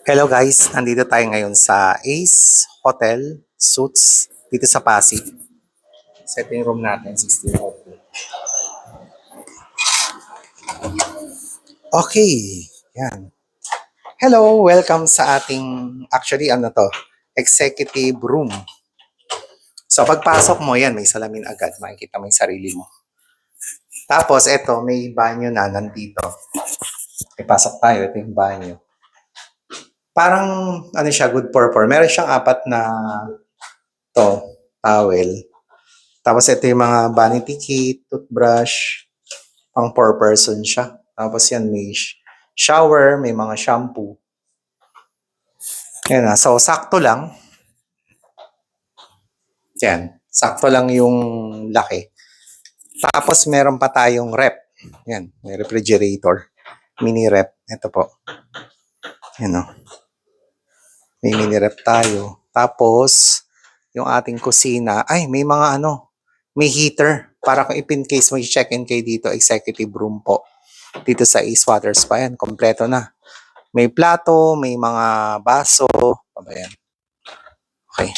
Hello guys, nandito tayo ngayon sa Ace Hotel Suites dito sa Pasig. Setting room natin, 16 hotel. Okay, yan. Hello, welcome sa ating, actually ano to, executive room. So pagpasok mo yan, may salamin agad, makikita mo yung sarili mo. Tapos eto, may banyo na nandito. Ipasok tayo, ito yung banyo. Parang, ano siya, good purpose. Meron siyang apat na towel. Tapos ito yung mga vanity kit, toothbrush, pang 4 person siya. Tapos yan may shower, may mga shampoo. Yan na. So sakto lang. Yan. Sakto lang yung laki. Tapos meron pa tayong rep. Yan. May refrigerator. Mini rep. Ito po. Yan o. May mini rep tayo. Tapos yung ating kusina. Ay, may mga may heater. Para kung in case mag-check-in kayo dito, executive room po. Dito sa Ace Water Spa yan, kompleto na. May plato, may mga baso. Ano ba yan? Okay.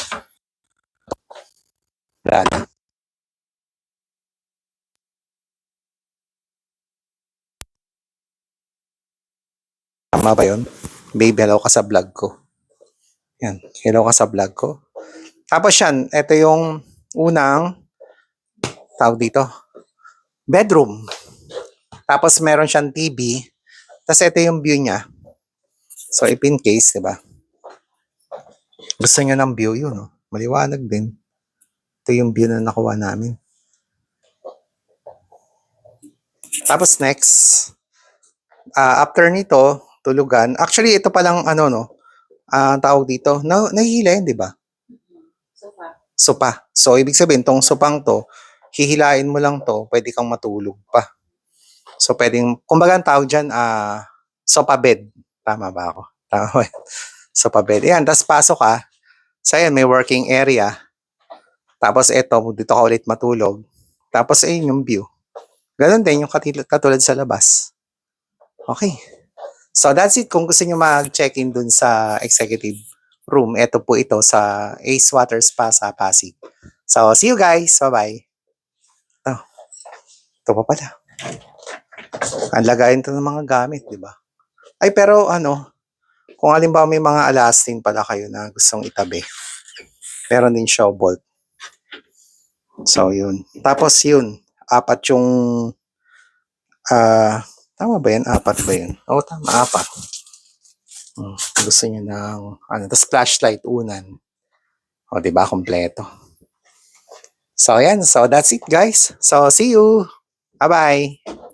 Plato. Tama ba yun? Babe, hello ka sa vlog ko. Yan, hello ka sa vlog ko. Tapos yan, ito yung unang tawag dito, bedroom. Tapos meron siyang TV. Tapos ito yung view niya. So if in case, di ba? Gusto niya ng view yun, no? Maliwanag din. Ito yung view na nakuha namin. Tapos next, after nito, tulugan. Actually, ito palang tawag dito. Nahihila yun, di ba? Sopa. So, ibig sabihin, tong sopang to, hihilain mo lang to, pwede kang matulog pa. So, pwedeng, kumbaga ang tawag dyan, sopa bed. Tama ba ako? Tama ba? Sopa bed. Yan, tapos pasok ka. So, yan, may working area. Tapos, eto, dito ka ulit matulog. Tapos, ayun yung view. Ganon din yung katulad sa labas. Okay. So, that's it. Kung gusto nyo mag-check-in dun sa executive room, ito po ito sa Ace Water Spa sa Pasig. So, see you guys. Bye-bye. Ito pa pala. Ang lagayin to ng mga gamit, di ba? Ay, pero kung halimbawa may mga alastin pala kayo na gustong itabi, meron din show bolt. So, yun. Tapos yun, apat yung, tama ba yan? Apat ba yun? Oo, tama, apat. Gusto niyo ng, tapos flashlight, unan. O, di ba? Kompleto. So, yan. So, that's it, guys. So, see you. Bye-bye.